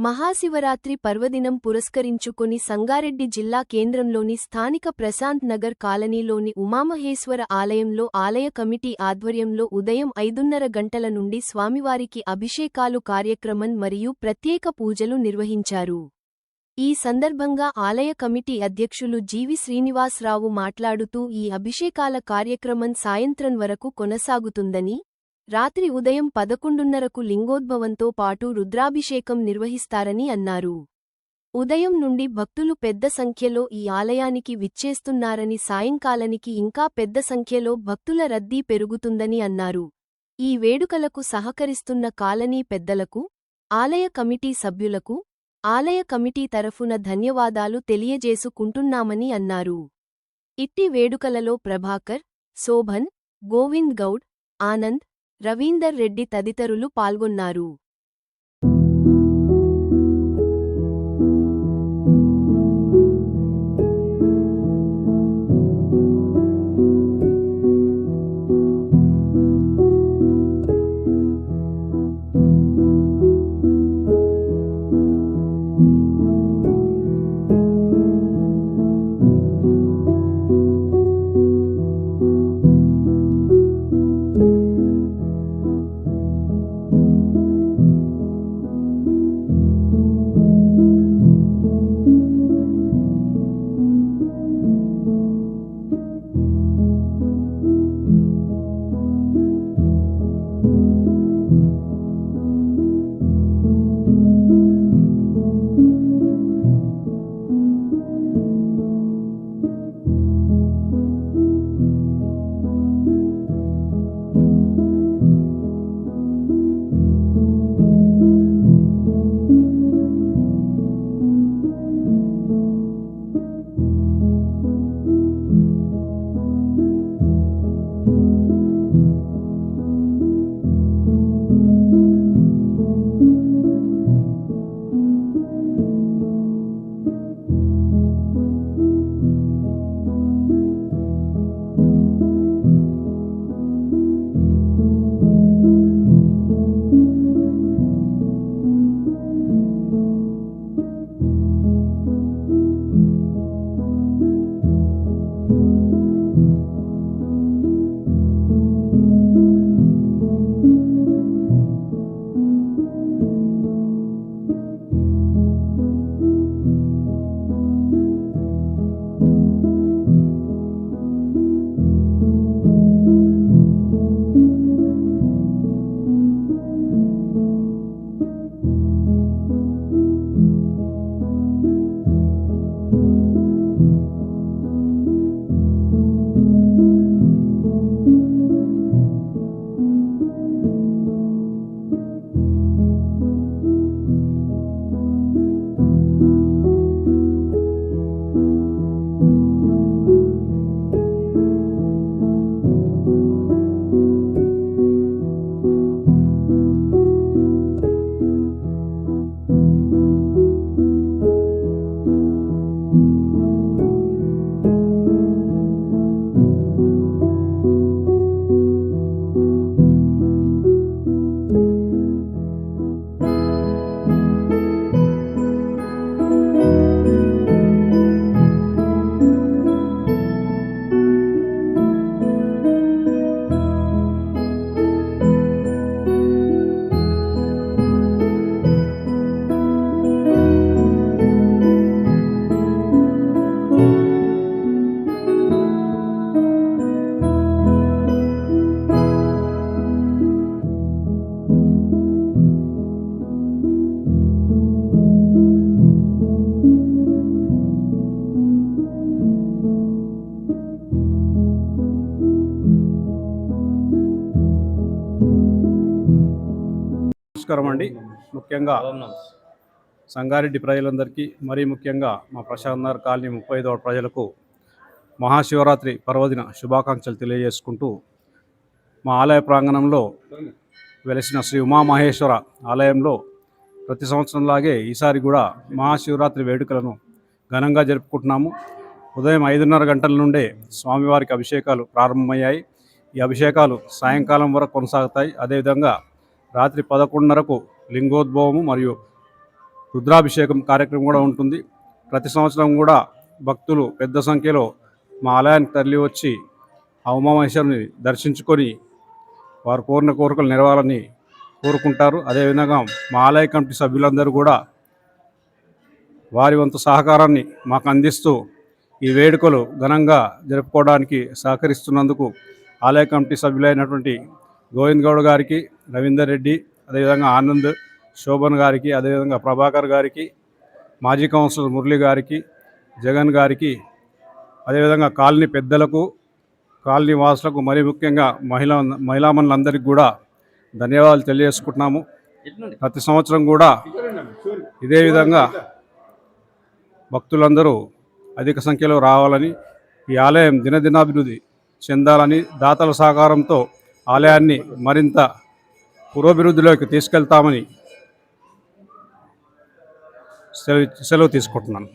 మహాశివరాత్రి పర్వదినం పురస్కరించుకొని సంగారెడ్డి జిల్లా కేంద్రంలోని స్థానిక ప్రశాంత్ నగర్ కాలనీలోని ఉమామహేశ్వర ఆలయంలో ఆలయ కమిటీ ఆధ్వర్యంలో ఉదయం 5:30 గంటల నుండి స్వామివారికి అభిషేకాలు కార్యక్రమం మరియు ప్రత్యేక పూజలు నిర్వహించారు. ఈ సందర్భంగా ఆలయ కమిటీ అధ్యక్షులు జీవి శ్రీనివాసరావు మాట్లాడుతూ ఈ అభిషేకాల కార్యక్రమం సాయంత్రం వరకు కొనసాగుతుందని, రాత్రి ఉదయం 11:30కు లింగోద్భవంతో పాటు రుద్రాభిషేకం నిర్వహిస్తారని అన్నారు. ఉదయం నుండి భక్తులు పెద్ద సంఖ్యలో ఈ ఆలయానికి విచ్చేస్తున్నారని, సాయంకాలానికి ఇంకా పెద్ద సంఖ్యలో భక్తుల రద్దీ పెరుగుతుందని అన్నారు. ఈ వేడుకలకు సహకరిస్తున్న కాలనీ పెద్దలకు, ఆలయ కమిటీ సభ్యులకు, ఆలయ కమిటీ తరఫున ధన్యవాదాలు తెలియజేసుకుంటున్నామని అన్నారు. ఇట్టి వేడుకలలో ప్రభాకర్, శోభన్, గోవింద్ గౌడ్, ఆనంద్, రవీందర్ రెడ్డి తదితరులు పాల్గొన్నారు. నమస్కారం అండి. ముఖ్యంగా సంగారెడ్డి ప్రజలందరికీ, మరీ ముఖ్యంగా మా ప్రశాంత్ నగర్ కాలనీ 35వ ప్రజలకు మహాశివరాత్రి పర్వదిన శుభాకాంక్షలు తెలియజేసుకుంటూ, మా ఆలయ ప్రాంగణంలో వెలసిన శ్రీ ఉమామహేశ్వర ఆలయంలో ప్రతి సంవత్సరంలాగే ఈసారి కూడా మహాశివరాత్రి వేడుకలను ఘనంగా జరుపుకుంటున్నాము. ఉదయం 5:30 గంటల నుండే స్వామివారికి అభిషేకాలు ప్రారంభమయ్యాయి. ఈ అభిషేకాలు సాయంకాలం వరకు కొనసాగుతాయి. అదేవిధంగా రాత్రి 11:30కు లింగోద్భవము మరియు రుద్రాభిషేకం కార్యక్రమం కూడా ఉంటుంది. ప్రతి సంవత్సరం కూడా భక్తులు పెద్ద సంఖ్యలో మా ఆలయానికి తరలి వచ్చి ఆ ఉమామహేశ్వరుని దర్శించుకొని వారు కోరిన కోరికలు నెరవేరాలని కోరుకుంటారు. అదేవిధంగా మా ఆలయ కమిటీ సభ్యులందరూ కూడా వారి వంతు సహకారాన్ని మాకు అందిస్తూ ఈ వేడుకలు ఘనంగా జరుపుకోవడానికి సహకరిస్తున్నందుకు ఆలయ కమిటీ సభ్యులైనటువంటి గోవింద్ గౌడ్ గారికి, రవీందర్ రెడ్డి, అదేవిధంగా ఆనంద్, శోభన్ గారికి, అదేవిధంగా ప్రభాకర్ గారికి, మాజీ కౌన్సిలర్ మురళి గారికి, జగన్ గారికి, అదేవిధంగా కాలనీ పెద్దలకు, కాలనీ వాసులకు, మరీ ముఖ్యంగా మహిళామణులందరికీ కూడా ధన్యవాదాలు తెలియజేసుకుంటున్నాము. ప్రతి సంవత్సరం కూడా ఇదే విధంగా భక్తులందరూ అధిక సంఖ్యలో రావాలని, ఈ ఆలయం దినదినాభివృద్ధి చెందాలని, దాతల సహకారంతో ఆలయాన్ని మరింత పురోభివృద్ధిలోకి తీసుకెళ్తామని సెలవు తీసుకుంటున్నాను.